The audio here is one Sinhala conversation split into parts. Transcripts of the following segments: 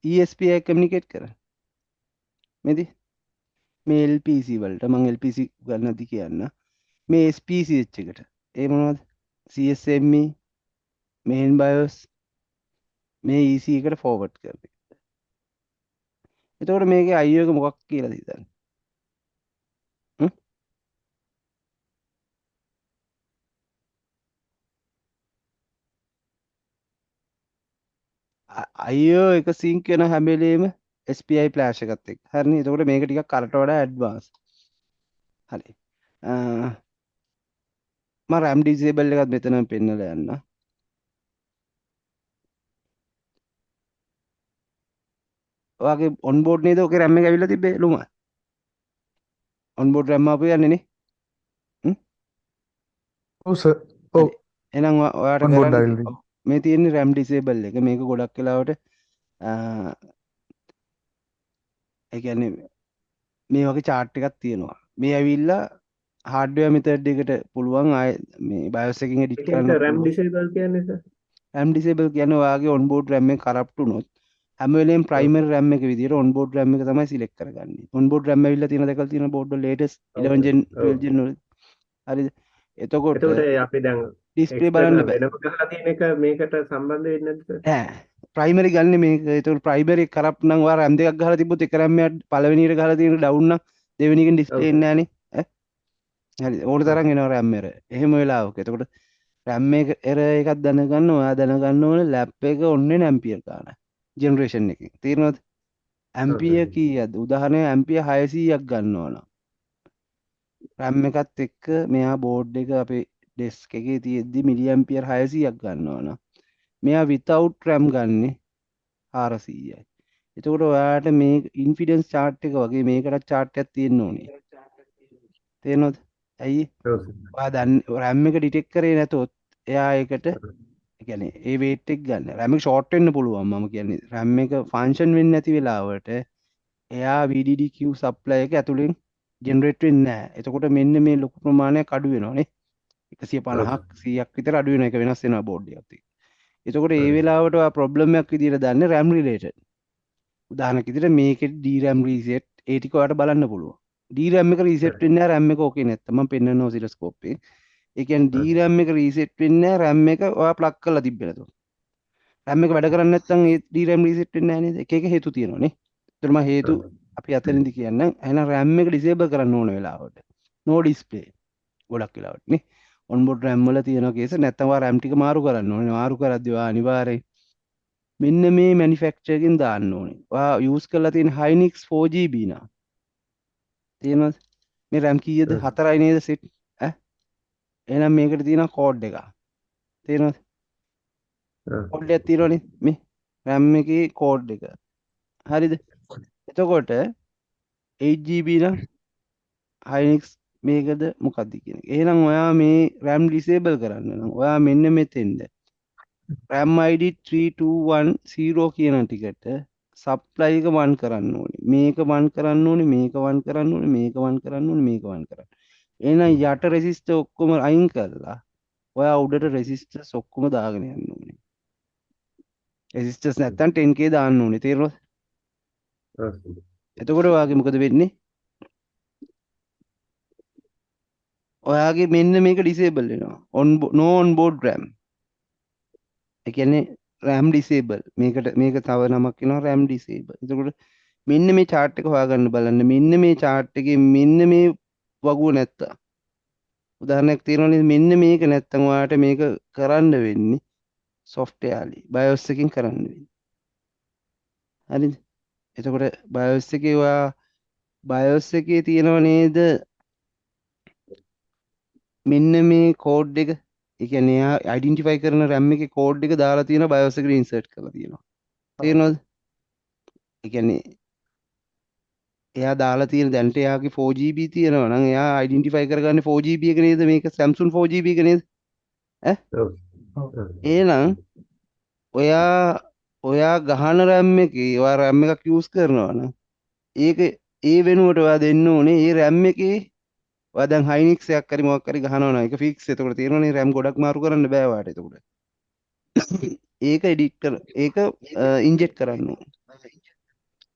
ESP එක කමියුනිකේට් කරන්නේ. මේදී මේ LPC වලට මම LPC ගන්නදී කියන්න. මේ SPCH එකට. ඒ මොනවද? CSME main BIOS මේ EC එකට forward කරන්නේ. එතකොට මේකේ IO එක මොකක් කියලාද හිතන්නේ? IO එක සිංක් වෙන හැම වෙලේම SPI ෆ්ලෑෂ් එකත් එක්ක. හරිනේ. එතකොට මේක ටිකක් කරට වඩා ඇඩ්වාන්ස්. හරි. මම RAM disable එකත් මෙතන පෙන්නලා යන්න. ඔයාගේ ඔන්බෝඩ් නේද? ඔකේ RAM එක ඇවිල්ලා තිබ්බේ ලුම. ඔන්බෝඩ් RAM ආපු යන්නේ නේ. ඔව් සර්. ඔව්. හරි. එහෙනම් ඔයාට ඔන් බෝඩ් කරන්න ආවිල්ලා. මේ තියෙන්නේ RAM disable එක. මේක ගොඩක් වෙලාවට ඒ කියන්නේ මේ වගේ chart එකක් තියෙනවා. මේ ඇවිල්ලා hardware method එකට පුළුවන් ආය මේ BIOS එකකින් edit ඒකයි කරන්න සර් RAM පුළුවන්. disable කියන්නේ සර්. RAM disable කියන්නේ ඔයාගේ onboard RAM එක corrupt වුණොත් හැම වෙලේම primary RAM එක විදියට onboard RAM එක තමයි select කරගන්නේ. onboard RAM ඇවිල්ලා තියෙන දැකලා තියෙන board වල latest 11 gen 12 gen වල. හරිද? එතකොට එතකොට අපි දැන් display බලන්න එක්ස්ටර්නල් බෑ. වෙනම ගහලා තියෙන එක මේකට සම්බන්ධ වෙන්නේ නැද්ද සර්? නෑ. primary ගන්න මේක. එතකොට primary corrupt නම් ඔයා RAM දෙකක් ගහලා තිබ්බොත් එක RAM එකක් පළවෙනි එකට ගහලා තියෙන down නම් දෙවෙනි එකෙන් display ඔව් එන්නේ සර්. නෑනේ. ඈ. හරිද? ඕන තරම් එනවා RAM error. එහෙම වෙලාවක. එතකොට RAM එක error එකක් දැනගන්න ඔයා දැනගන්න ඕනේ lap එක ඔන්නේ ampere ගන්න. generation එකකින්. තේරෙනවද? ඔව් සර්. ඇම්පිය කීයද? උදාහරණයක් ඇම්පිය 600ක් ගන්නවා නම් RAM එකත් එක්ක මෙයා බෝඩ් එක අපේ ඩෙස්ක් එකේ තියෙද්දි මිලි ඇම්පියර් 600ක් ගන්නවා නම් මෙයා without RAM ගන්නෙ 400යි. එතකොට ඔයාට මේ ඉන්ෆිඩන්ස් chart එක වගේ මේකටත් chart එකක් තියෙන්න ඕනේ. තේරෙනවද? ඇයි? ඔව් සර්. ඔයා දන්නේ RAM එක ඩිටෙක්ට් කරේ නැතොත් එයා ඒකට ඒ කියන්නේ ඒ weight එක ගන්න. RAM එක short වෙන්න පුළුවන්. මම කියන්නේ RAM එක function වෙන්නේ නැති වෙලාවට එයා VDDQ supply එක ඇතුලෙන් generate වෙන්නේ නැහැ. එතකොට මෙන්න මේ ලොකු ප්‍රමාණයක් අඩු වෙනවා නේ. 150ක් 100ක් විතර අඩු වෙන එක වෙනස් වෙනවා බෝඩ් එකත් එක්ක. එතකොට ඒ වෙලාවට ඔයා problem එකක් විදියට දාන්නේ RAM related. උදාහරණයක් විදියට මේකේ DRAM reset ඒ ටික ඔයාලට බලන්න පුළුවන්. DRAM එක reset වෙන්නේ නැහැ RAM එක ඕකේ නැත්තම් මම පෙන්නනවා oscilloscope එකෙන්. ඒ කියන්නේ DRAM එක reset වෙන්නේ නැහැ RAM එක ඔයා plug කරලා තිබ්බේ නැතුව. RAM එක වැඩ කරන්නේ නැත්නම් ඒ DRAM reset වෙන්නේ නැහැ නේද? එක එක හේතු තියෙනවා නේ. ඒතර මම හේතු අපි අතරින්දි කියන්නම්. එහෙනම් RAM එක disable කරන්න ඕන වෙලාවට. no display. ගොඩක් වෙලාවට නේ. onboard RAM වල තියෙන කේස නැත්නම් ඔයා RAM ටික මාරු කරන්න ඕනේ. මාරු කරද්දී ඔයා අනිවාර්යයෙන් මෙන්න මේ manufacturer එකෙන් දාන්න ඕනේ. ඔයා use කරලා තියෙන Hynix 4GB නා. තේරෙනවද? මේ RAM කීයද? 4යි නේද set? ඈ? එහෙනම් මේකට තියෙනවා code එක. තේරෙනවද? code එකක් තියෙනවනේ මේ RAM එකේ code එක. හරිද? එතකොට 8GB නම් Hynix මේකද මොකක්ද කියන එක. එහෙනම් ඔයා මේ RAM disable කරන්න නම් ඔයා මෙන්න මෙතෙන්ද RAM ID 3210 කියන ටිකට supply එක 1 කරන්න ඕනේ. මේක 1 කරන්න ඕනේ, මේක 1 කරන්න ඕනේ, මේක 1 කරන්න ඕනේ, මේක 1 කරන්න. එහෙනම් යට resistor ඔක්කොම අයින් කරලා ඔයා උඩට resistors ඔක්කොම දාගෙන යන්න ඕනේ. resistors නැත්තම් 10k දාන්න ඕනේ. තේරුණාද? එතකොට ඔයාගේ මොකද වෙන්නේ? ඔයාගේ මෙන්න මේක disable වෙනවා. no on board RAM. ඒ කියන්නේ RAM disable. මේක තව නමක් වෙනවා RAM disable. එතකොට මෙන්න මේ chart එක හොයාගන්න බලන්න. මෙන්න මේ chart එකේ මෙන්න මේ වගුව නැත්තම් උදාහරණයක් තියෙනවනේ මෙන්න මේක නැත්තම් ඔයාට මේක කරන්න වෙන්නේ software ලි BIOS එකකින් කරන්න වෙන්නේ. හරිද? එතකොට BIOS එකේ ඔයා BIOS එකේ තියෙනව නේද මෙන්න මේ කෝඩ් එක. ඒ කියන්නේ එයා අයිඩෙන්ටිෆයි කරන RAM එකේ කෝඩ් එක දාලා තියෙනවා BIOS එකට ඉන්සර්ට් කරලා තියෙනවා. තේරෙනවද? ඒ කියන්නේ එයා දාලා තියෙන දැන්ට එයාගේ 4GB තියෙනවා නම් එයා අයිඩෙන්ටිෆයි කරගන්නේ 4GB එක නේද? මේක Samsung 4GB එක නේද? ඈ? එහෙනම් ඔයා ගහන RAM එකේ ඔයා RAM එකක් යූස් කරනවා නම් ඒක ඒ වෙනුවට ඔයා දෙන්න ඕනේ ඒ RAM එකේ ඔයා දැන් Hynix එකක් හරි මොකක් හරි ගහනවා නම් ඒක ෆික්ස්. එතකොට තේරෙනවනේ RAM ගොඩක් මාරු කරන්න බෑ ඔයාට එතකොට. ඒක එඩිට් කර ඒක ඉන්ජෙක්ට් කරන්න ඕනේ.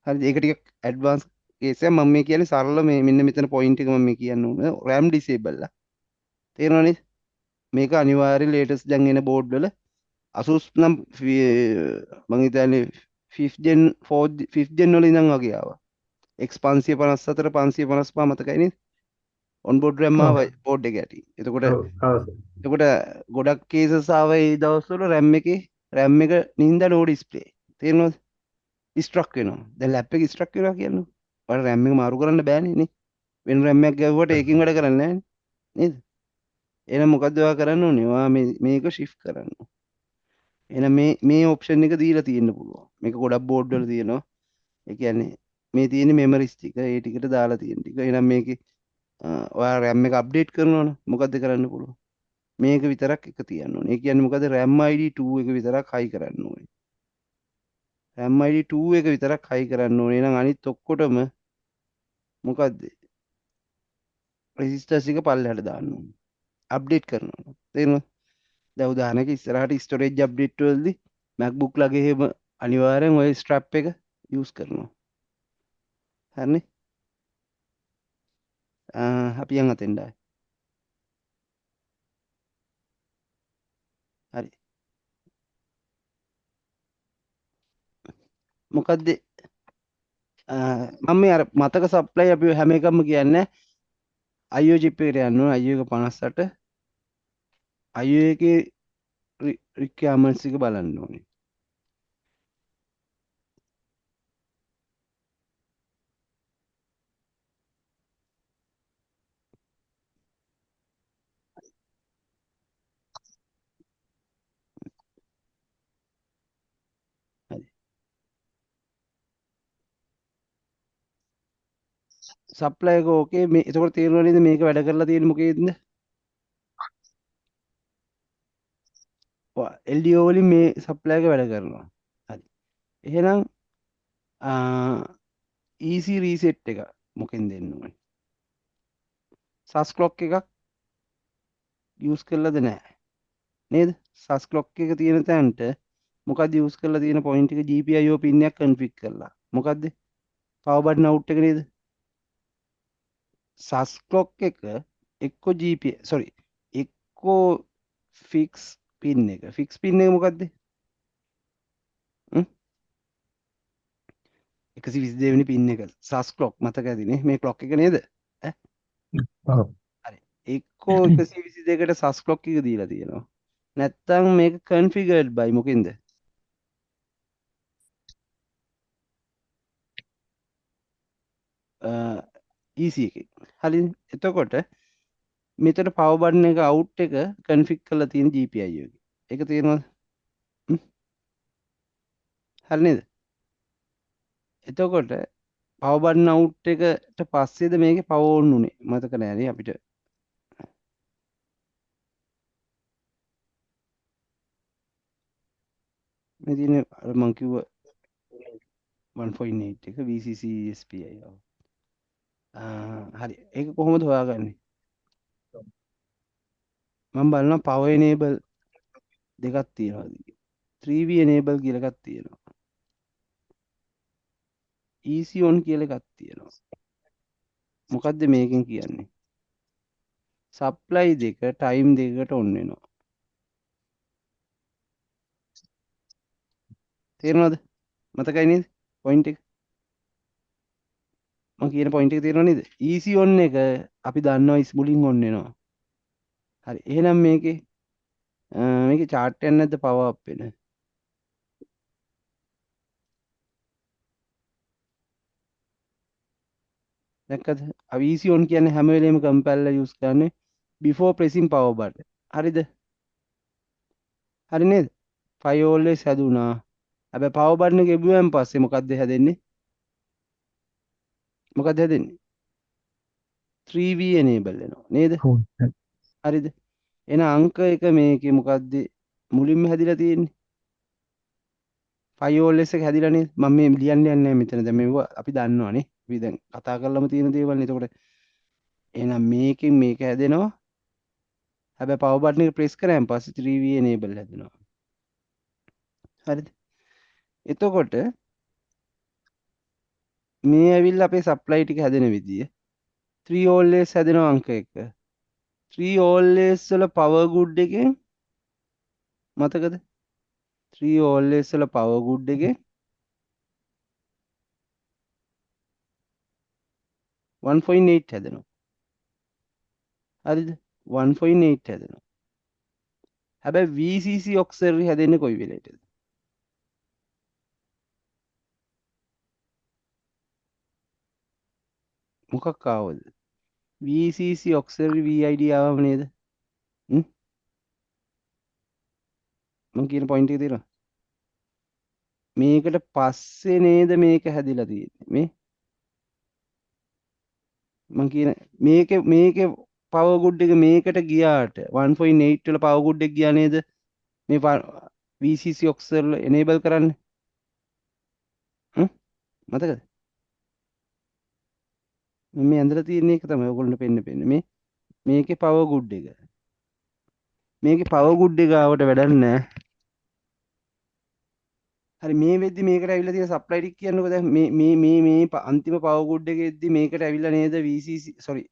හරිද? ඒක ටිකක් ඇඩ්වාන්ස් කේස් එකක්. මම මේ කියන්නේ සරල මේ මෙන්න මෙතන පොයින්ට් එක මම මේ කියන්න ඕනේ. RAM disable ලා. තේරෙනවනේ? මේක අනිවාර්යයෙන් ලේටස්ට් දැන් එන බෝඩ් වල Asus නම් මම හිතන්නේ 5th gen 4th 5th gen වල ඉඳන් වගේ ආවා. X 554 555 මතකයි නේද? ඔන්බෝඩ් RAM ඔව් ආවා බෝඩ් එක ඇති. එතකොට ඔව් ඔව් එතකොට ගොඩක් කේසස් ආවා ඒ දවස්වල RAM එක නින්ද නෝ ඩිස්ප්ලේ. තේරෙනවද? ස්ට්‍රක් වෙනවා. දැන් ලැප් එක ස්ට්‍රක් වෙනවා කියන්නේ. ඔයාලා RAM එක මාරු කරන්න බෑනේ නේ. වෙන RAM එකක් ගැව්වට ඒකෙන් වැඩ කරන්නේ නැහැ නේද? එහෙනම් මොකද්ද ඔයා කරන්න ඕනේ? ඔයා මේක shift කරන්න. එහෙනම් මේ ඔප්ෂන් එක දීලා තියෙන්න පුළුවන්. මේක ගොඩක් බෝඩ් වල තියෙනවා. ඒ කියන්නේ මේ තියෙන මෙමරිස් ටික ඒ ටිකට දාලා තියෙන ටික. එහෙනම් මේකේ ඔයා RAM එක අප්ඩේට් කරනවනේ මොකද්ද කරන්න පුළුවන්? මේක විතරක් එක තියන්න ඕනේ. ඒ කියන්නේ මොකද RAM ID 2 එක විතරක් high කරන්න ඕනේ. RAM ID 2 එක විතරක් high කරන්න ඕනේ. එහෙනම් අනිත් ඔක්කොටම මොකද්ද? රෙසිස්ටර්ස් එක පල්ලෙහාට දාන්න ඕනේ. අප්ඩේට් කරනවා. තේරුණාද? දැන් උදාහරණයක් ඉස්සරහට ස්ටෝරේජ් අප්ඩේට් වලදී MacBook ලගේ එහෙම අනිවාර්යෙන් ওই ස්ට්‍රැප් එක යූස් කරනවා. හරිනේ? අපි යන් අතෙන්ට ආයි. හරි. මොකද්ද මම මේ අර මතක සප්ලයි අපි හැම එකක්ම කියන්නේ IO chip එකට යන්න ඕන IO එක 58 IO එකේ requirements එක බලන්න ඕනේ. හරි. සප්ලයි එක ඕකේ මේ එතකොට තේරෙනව නේද මේක වැඩ කරලා තියෙන්නේ මොකේද? LDO වලින් මේ සප්ලයි එක වැඩ කරනවා. හරි. එහෙනම් EC reset එක මොකෙන් දෙන්න ඕනේ? SAS clock එකක් යූස් කරලාද නැහැ නේද? SAS clock එක තියෙන තැනට මොකද්ද යූස් කරලා තියෙන පොයින්ට් එක GPIO pin එකක් config කරලා. මොකද්ද? power button out එක නේද? SAS clock එක එක්ක GPI sorry එක්කෝ fix pin එක. fix pin එක මොකද්ද? 122 වෙනි pin එක. SAS clock මතක ඇතිනේ. මේ clock එක නේද? ඈ ඔව් හරි. එක්කෝ 122කට SAS clock එක දීලා තියෙනවා. නැත්තම් මේක configured by මොකෙන්ද? EC එකෙන්. හරිද? එතකොට මෙතන power button එක out එක config කරලා තියෙන GPIO එකේ. ඒක තේරෙනවද? හරි නේද? එතකොට power button out එකට පස්සේද මේකේ power on උනේ. මතක නෑ නේ අපිට. මේ තියෙන අර මං කිව්ව 1.8 එක VCC SPI. හරි. ඒක කොහොමද හොයාගන්නේ? මම බලනවා power enable දෙකක් තියෙනවා. 3V enable කියලා එකක් තියෙනවා. EC on කියලා එකක් තියෙනවා. මොකද්ද මේකෙන් කියන්නේ? supply දෙක time දෙකකට on වෙනවා. තේරෙනවද? මතකයි නේද? point එක. මම කියන point එක තේරෙනව නේද? EC on එක අපි දන්නවා මුලින් on වෙනවා. හරි. එහෙනම් මේකේ chart එකක් නැද්ද power up වෙන? දැක්කද? අපි EC on කියන්නේ හැම වෙලේම compiler use කරන්නේ before pressing power button. හරිද? හරි නේද? 5 always හැදුනා. හැබැයි power button එක එබුවෙන් පස්සේ මොකද්ද හැදෙන්නේ? මොකද්ද හැදෙන්නේ? 3V enable වෙනවා නේද? හරිද? එහෙනම් අංක එක මේකේ මොකද්ද මුලින්ම හැදිලා තියෙන්නේ? 5 always එක හැදිලා නේද? මම මේ ලියන්න යන්නේ නැහැ මෙතන. දැන් මේක අපි දන්නවනේ. අපි දැන් කතා කරලම තියෙන දේවල් නේ. එතකොට එහෙනම් මේකෙන් මේක හැදෙනවා. හැබැයි power button එක press කරාන් පස්සේ 3V enable හැදෙනවා. හරිද? එතකොට මේ ඇවිල්ලා අපේ සප්ලයි ටික හැදෙන විදිය 3 always හැදෙනවා අංක 1 3 always වල power good එකෙන් මතකද 3 always වල power good එකෙන් 1.8 හැදෙනවා හරිද 1.8 හැදෙනවා හැබැයි VCC auxiliary හැදෙන්නේ කොයි වෙලේටද මොකක් ආවද VCC auxiliary VID ආවම නේද මම කියන පොයින්ට් එක තේරෙනවද මේකට පස්සේ නේද මේක හැදිලා තියෙන්නේ මේ මම කියන මේකේ power good එක මේකට ගියාට 1.8 වල power good එක ගියා නේද මේ VCC auxiliary enable කරන්න මතකද මේ ඇඳලා තියෙන එක තමයි ඔයගොල්ලන්ට පෙන්නේ මේ මේකේ power good එක මේකේ power good එක ආවට වැඩක් නැහැ හරි මේ වෙද්දි මේකට ඇවිල්ලා තියෙන සප්ලයි ටික කියන්නකෝ දැන් මේ අන්තිම power good එකෙද්දි මේකට ඇවිල්ලා නේද VCC sorry